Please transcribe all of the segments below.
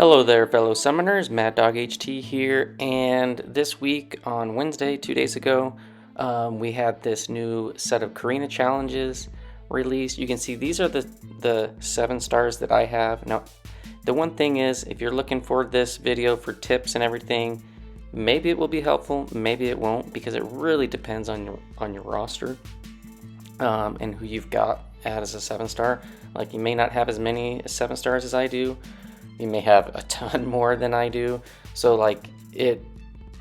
Hello there, fellow summoners. Mad Dog HT here, and this week on Wednesday, 2 days ago, we had this new set of Carina challenges released. You can see these are the 7 stars that I have. Now, the one thing is, if you're looking for this video for tips and everything, maybe it will be helpful, maybe it won't, because it really depends on your roster and who you've got as a 7-star. Like, you may not have as many 7 stars as I do. You may have a ton more than I do. So like, it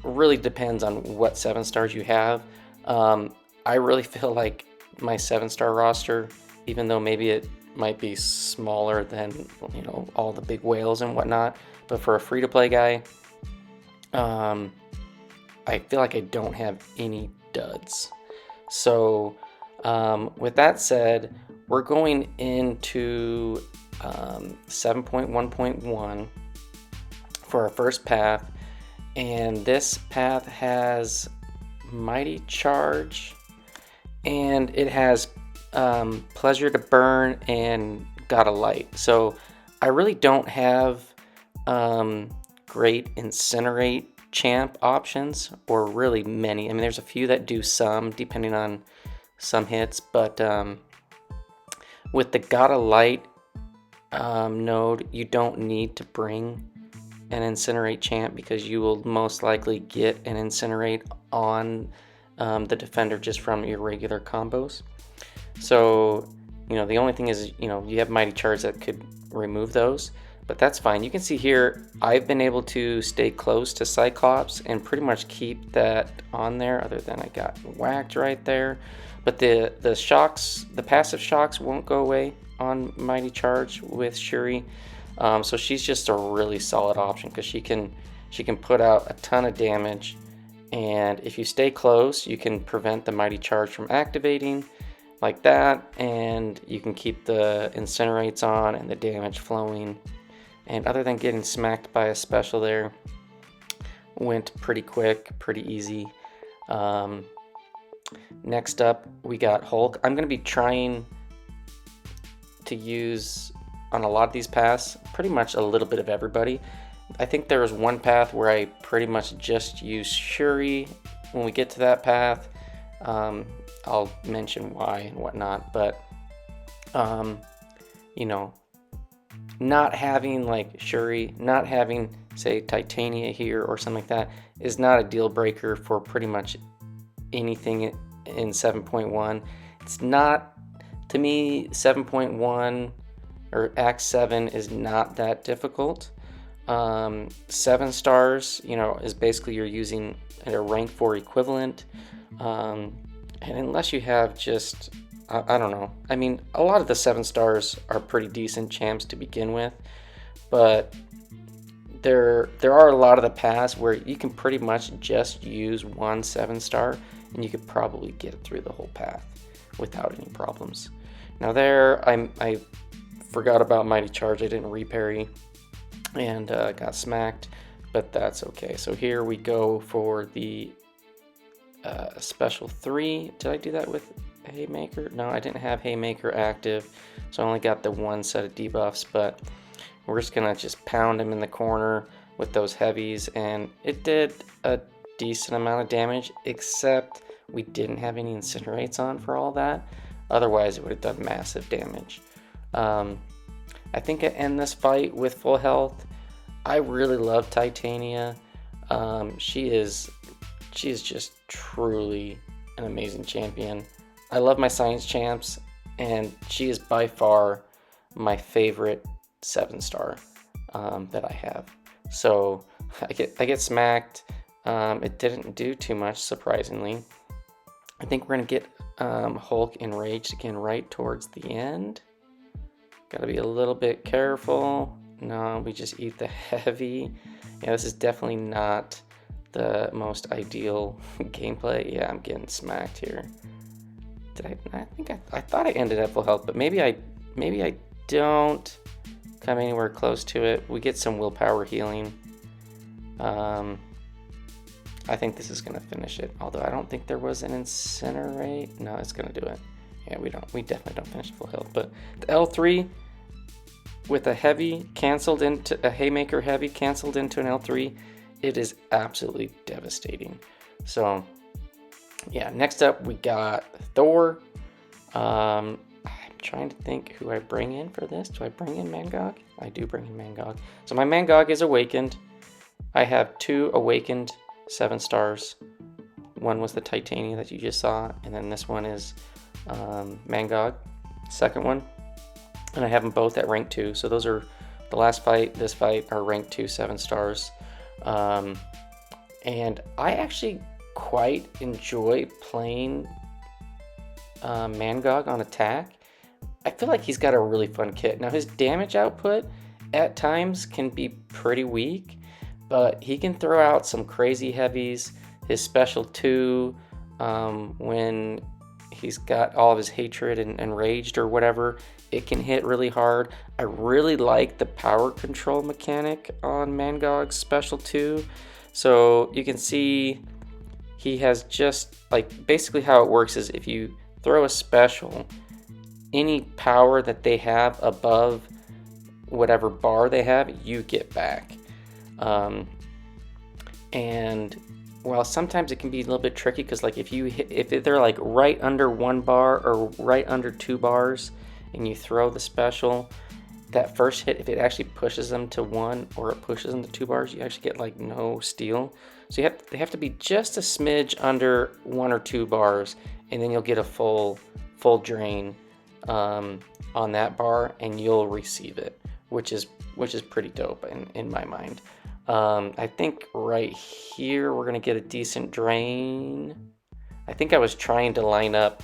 really depends on what 7 stars you have. I really feel like my 7-star roster, even though maybe it might be smaller than, you know, all the big whales and whatnot, but for a free-to-play guy, I feel like I don't have any duds. So with that said, we're going into 7.1.1 for our first path, and this path has Mighty Charge, and it has Pleasure to Burn and Gotta Light. So I really don't have great Incinerate champ options, or really many. I mean, there's a few that do some, depending on some hits, but with the Gotta Light node, you don't need to bring an Incinerate champ, because you will most likely get an Incinerate on the defender just from your regular combos. So, you know, the only thing is, you know, you have Mighty Charge that could remove those, but that's fine. You can see here, I've been able to stay close to Cyclops and pretty much keep that on there, other than I got whacked right there. But the shocks, the passive shocks won't go away on Mighty Charge with Shuri. So she's just a really solid option, because she can put out a ton of damage, and if you stay close, you can prevent the Mighty Charge from activating like that, and you can keep the Incinerates on and the damage flowing. And other than getting smacked by a special there, went pretty quick, pretty easy. Next up, we got Hulk. I'm going to be trying to use, on a lot of these paths, pretty much a little bit of everybody. I think there was one path where I pretty much just used Shuri. When we get to that path, I'll mention why and whatnot, but you know, not having like Shuri, not having, say, Titania here or something like that is not a deal breaker for pretty much anything in 7.1. It's not, to me, 7.1 or Act 7 is not that difficult. 7 stars, you know, is basically you're using a rank 4 equivalent. And unless you have just, I don't know. I mean, a lot of the 7 stars are pretty decent champs to begin with, but there are a lot of the paths where you can pretty much just use one 7-star, and you could probably get through the whole path without any problems. Now there, I forgot about Mighty Charge. I didn't reparry and got smacked, but that's okay. So here we go for the special 3. Did I do that with Haymaker? No, I didn't have Haymaker active, so I only got the one set of debuffs, but we're just gonna just pound him in the corner with those heavies, and it did a decent amount of damage, except we didn't have any Incinerates on for all that. Otherwise, it would have done massive damage. I think I end this fight with full health. I really love Titania. She is just truly an amazing champion. I love my science champs, and she is by far my favorite 7-star that I have. So I get smacked. It didn't do too much, surprisingly. I think we're gonna get Hulk enraged again right towards the end. Gotta be a little bit careful. No, we just eat the heavy. Yeah, this is definitely not the most ideal gameplay. Yeah, I'm getting smacked here. I thought I ended at full health, but maybe I don't come anywhere close to it. We get some willpower healing. I think this is gonna finish it, although I don't think there was an Incinerate. No, it's gonna do it. Yeah, we definitely don't finish full health, but the L3, with a heavy canceled into a Haymaker heavy canceled into an L3, it is absolutely devastating. So yeah, next up we got Thor. I'm trying to think who I bring in for this. Do I bring in Mangog? I do bring in Mangog. So my Mangog is awakened. I have 2 awakened 7 stars. One was the Titania that you just saw, and then this one is Mangog, second one. And I have them both at rank 2. So those are the last fight, this fight are rank 2, 7 stars. And I actually quite enjoy playing Mangog on attack. I feel like he's got a really fun kit. Now his damage output at times can be pretty weak, but he can throw out some crazy heavies. His special 2, when he's got all of his hatred and raged or whatever, it can hit really hard. I really like the power control mechanic on Mangog's special 2. So you can see he has just like basically how it works is if you throw a special, any power that they have above whatever bar they have, you get back. And while sometimes it can be a little bit tricky because like if they're like right under 1 bar or right under 2 bars and you throw the special, that first hit, if it actually pushes them to 1 or it pushes them to 2 bars, you actually get like no steal. So they have to be just a smidge under 1 or 2 bars, and then you'll get a full drain on that bar, and you'll receive it, which is pretty dope in my mind. I think right here we're gonna get a decent drain. I think I was trying to line up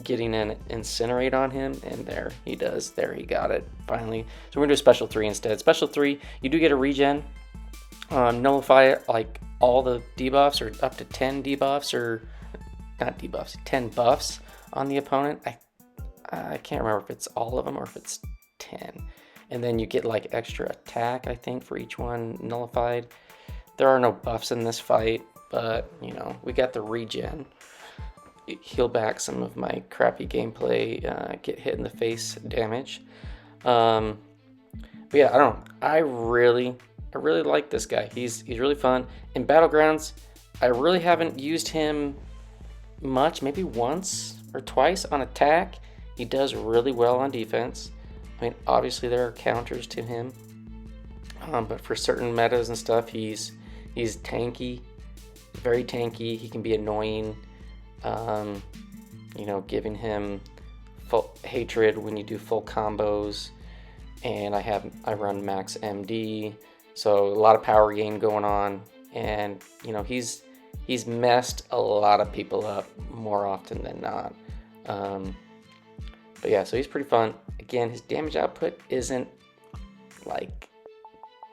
getting an incinerate on him, and there he does. There, he got it finally. So we're gonna do a special 3 instead. Special 3, you do get a regen. Nullify it like all the debuffs or up to 10 debuffs, or not debuffs, 10 buffs on the opponent. I can't remember if it's all of them or if it's 10. And then you get like extra attack, I think, for each one nullified. There are no buffs in this fight, but you know, we got the regen. Heal back some of my crappy gameplay, get hit in the face damage. But yeah, I don't know. I really like this guy. He's really fun. In Battlegrounds, I really haven't used him much, maybe once or twice on attack. He does really well on defense. I mean, obviously there are counters to him, but for certain metas and stuff, he's tanky, very tanky. He can be annoying. You know, giving him full hatred when you do full combos, and I run max MD, so a lot of power gain going on, and you know, he's messed a lot of people up more often than not. But yeah, so he's pretty fun. Again, his damage output isn't like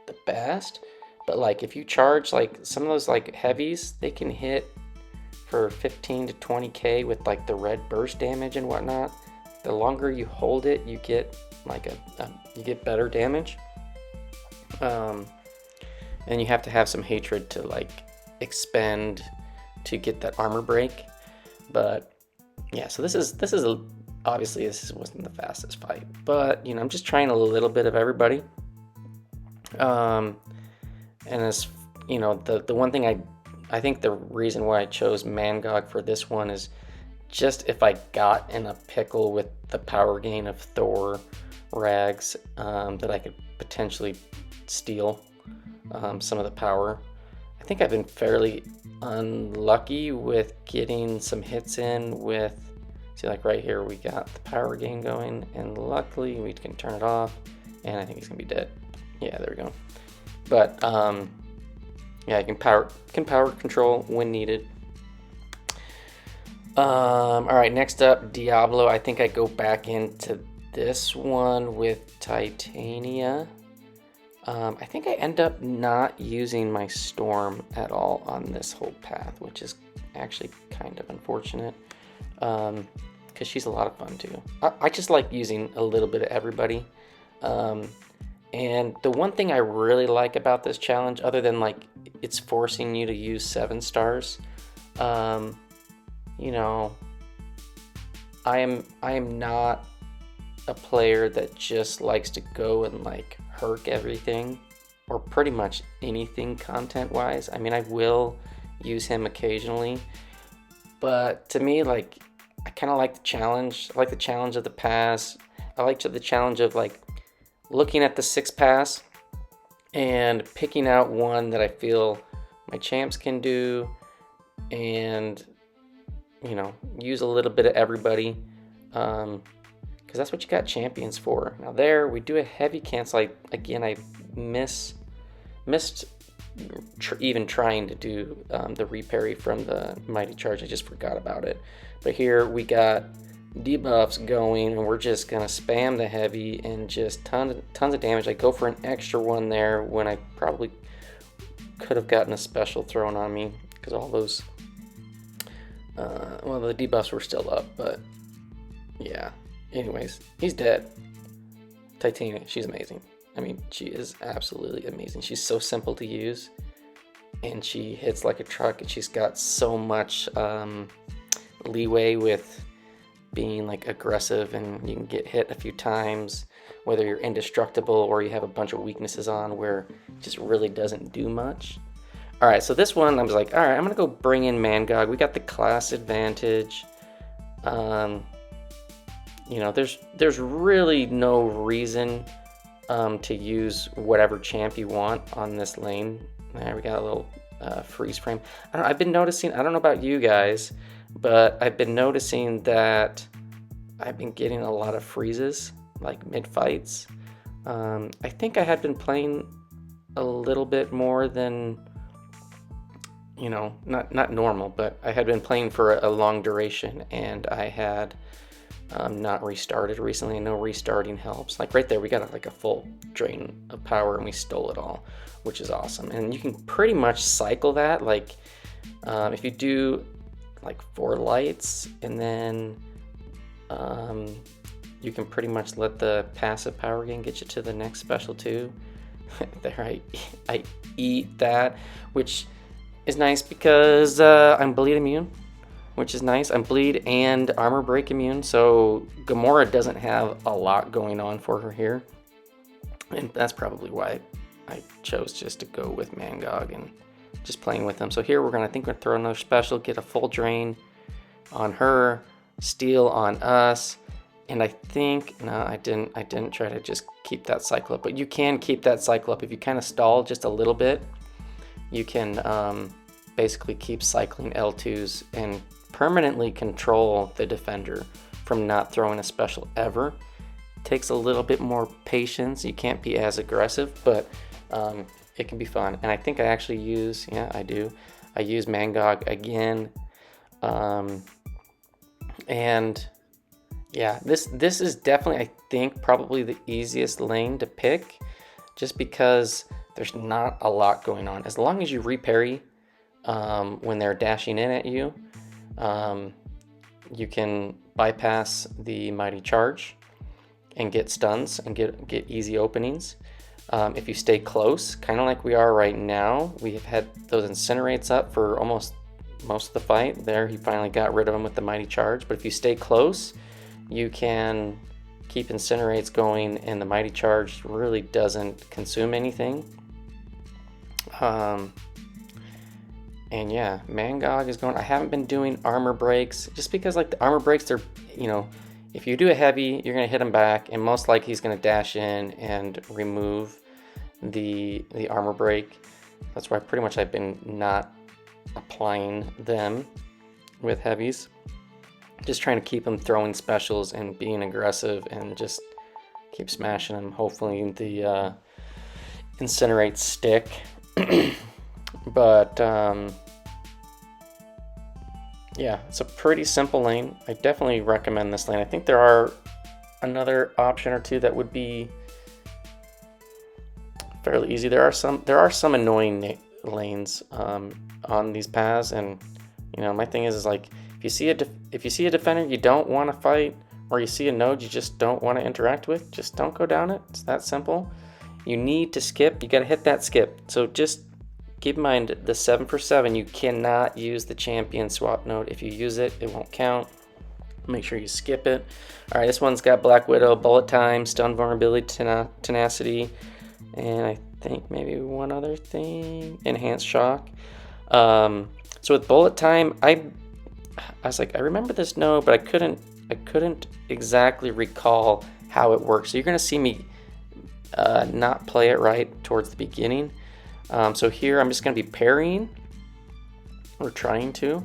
the best, but like if you charge like some of those like heavies, they can hit for 15 to 20k with like the red burst damage and whatnot. The longer you hold it, you get like you get better damage. And you have to have some hatred to like expend to get that armor break. But yeah, so this obviously this wasn't the fastest fight, but you know, I'm just trying a little bit of everybody. And as you know, the one thing I think the reason why I chose Mangog for this one is just if I got in a pickle with the power gain of Thor rags, that I could potentially steal some of the power. I think I've been fairly unlucky with getting some hits in with, see, like right here we got the power gain going, and luckily we can turn it off, and I think he's gonna be dead. Yeah, there we go. But yeah, I can power control when needed. All right, next up, Diablo. I think I go back into this one with Titania. I think I end up not using my Storm at all on this whole path, which is actually kind of unfortunate, because she's a lot of fun too. I just like using a little bit of everybody. And the one thing I really like about this challenge, other than like it's forcing you to use 7 stars, you know, I am not a player that just likes to go and like herc everything, or pretty much anything content-wise. I mean, I will use him occasionally, but to me, like, I kind of like the challenge. I like the challenge of the pass. I like the challenge of like looking at the 6 pass and picking out one that I feel my champs can do, and you know, use a little bit of everybody, because that's what you got champions for. Now there, we do a heavy cancel. I missed even trying to do the reparry from the Mighty Charge. I just forgot about it. But here we got debuffs going, and we're just gonna spam the heavy and just tons of damage. I go for an extra one there when I probably could have gotten a special thrown on me, because all those well, the debuffs were still up, but yeah. Anyways, he's dead. Titania, she's amazing. I mean, she is absolutely amazing. She's so simple to use, and she hits like a truck, and she's got so much leeway with being like aggressive, and you can get hit a few times, whether you're indestructible or you have a bunch of weaknesses on where it just really doesn't do much. All right, so this one I was like, all right, I'm gonna go bring in Mangog. We got the class advantage. You know, there's really no reason to use whatever champ you want on this lane. There, we got a little freeze frame. I've been noticing, I don't know about you guys, but I've been noticing that I've been getting a lot of freezes, like mid-fights. I think I had been playing a little bit more than, you know, not normal, but I had been playing for a long duration, and I had not restarted recently. I know restarting helps. Like right there, we got like a full drain of power, and we stole it all, which is awesome. And you can pretty much cycle that. Like if you do like 4 lights, and then you can pretty much let the passive power gain get you to the next special too. There, I eat that, which is nice because I'm bleed immune, which is nice. I'm bleed and armor break immune, so Gamora doesn't have a lot going on for her here, and that's probably why I chose just to go with Mangog and just playing with them. So here we're gonna throw another special, get a full drain on her, steal on us, and I think no, I didn't try to just keep that Cyclops, but you can keep that Cyclops if you kind of stall just a little bit. You can basically keep cycling L2s and permanently control the defender from not throwing a special ever. Takes a little bit more patience. You can't be as aggressive, but it can be fun. And I think I actually use, yeah, I do. I use Mangog again. And yeah, this is definitely, I think, probably the easiest lane to pick, just because there's not a lot going on. As long as you reparry when they're dashing in at you, you can bypass the Mighty Charge and get stuns and get easy openings. If you stay close, kind of like we are right now, we have had those incinerates up for almost most of the fight. There, he finally got rid of them with the Mighty Charge. But if you stay close, you can keep incinerates going, and the Mighty Charge really doesn't consume anything. And yeah, Mangog is going. I haven't been doing armor breaks just because, like, the armor breaks, they're, you know, if you do a heavy, you're gonna hit him back, and most likely he's gonna dash in and remove the armor break. That's why pretty much I've been not applying them with heavies. Just trying to keep them throwing specials and being aggressive and just keep smashing them. Hopefully the incinerates stick. But yeah, it's a pretty simple lane. I definitely recommend this lane. I think there are another option or two that would be fairly easy. There are some annoying lanes on these paths, and you know, my thing is like, if you see a defender you don't want to fight, or you see a node you just don't want to interact with, just don't go down it. It's that simple. You need to skip. You got to hit that skip. So just keep in mind, the 7 for 7, you cannot use the champion swap node. If you use it, it won't count. Make sure you skip it. All right, this one's got Black Widow, bullet time, stun vulnerability, tenacity, and I think maybe one other thing, enhanced shock. So with bullet time, I was like, I remember this note, but I couldn't exactly recall how it works. So you're gonna see me not play it right towards the beginning. So here I'm just gonna be parrying, or trying to.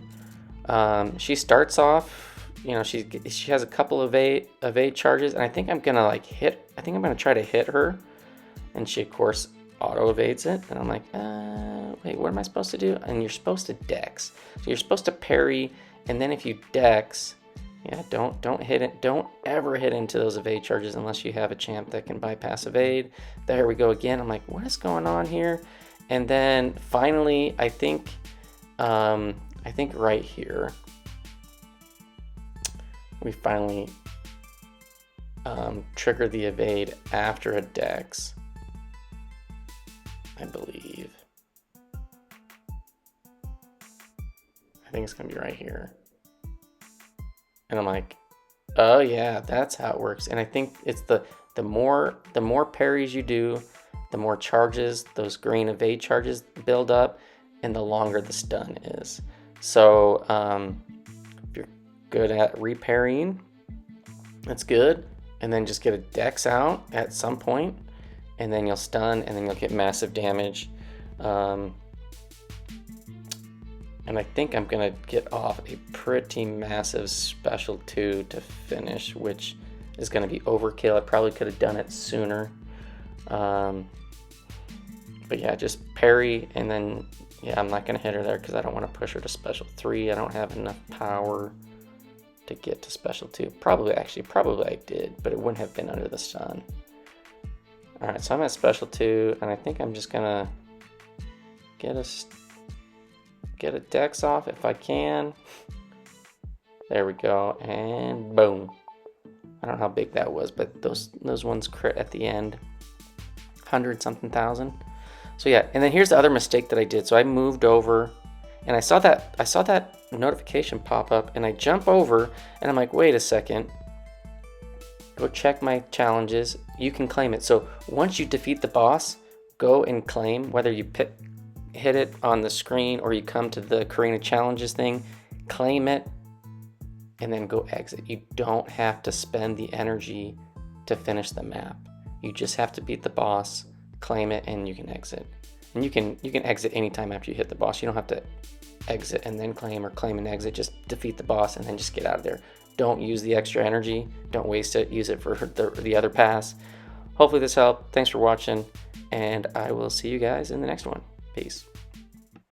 She starts off, you know, she has a couple of evade charges, and I think I'm gonna try to hit her, and she of course auto evades it, and I'm like, wait, what am I supposed to do? And you're supposed to dex, so you're supposed to parry, and then if you dex, yeah, don't hit it, don't ever hit into those evade charges unless you have a champ that can bypass evade. There we go again. I'm like, what is going on here? And then finally, I think right here, we finally trigger the evade after a dex, I believe. I think it's gonna be right here. And I'm like, oh yeah, that's how it works. And I think it's the more parries you do, the more charges, those green evade charges build up, and the longer the stun is. So if you're good at reparrying, that's good. And then just get a dex out at some point, and then you'll stun, and then you'll get massive damage. And I think I'm gonna get off a pretty massive special 2 to finish, which is gonna be overkill. I probably could have done it sooner. But yeah, just parry, and then yeah, I'm not gonna hit her there because I don't want to push her to special 3. I don't have enough power to get to special 2. Probably I did, but it wouldn't have been under the stun. All right, so I'm at special 2, and I think I'm just gonna get a dex off if I can. There we go, and boom. I don't know how big that was, but those ones crit at the end, 100-something thousand. So yeah, and then here's the other mistake that I did. So I moved over, and I saw that notification pop up, and I jump over, and I'm like, wait a second. Go check my challenges. You can claim it. So once you defeat the boss, go and claim, whether you hit it on the screen or you come to the Carina challenges thing, claim it, and then go exit. You don't have to spend the energy to finish the map. You just have to beat the boss, claim it, and you can exit. And you can exit anytime after you hit the boss. You don't have to exit and then claim, or claim and exit. Just defeat the boss and then just get out of there. Don't use the extra energy. Don't waste it. Use it for the other pass. Hopefully this helped. Thanks for watching, and I will see you guys in the next one. Peace.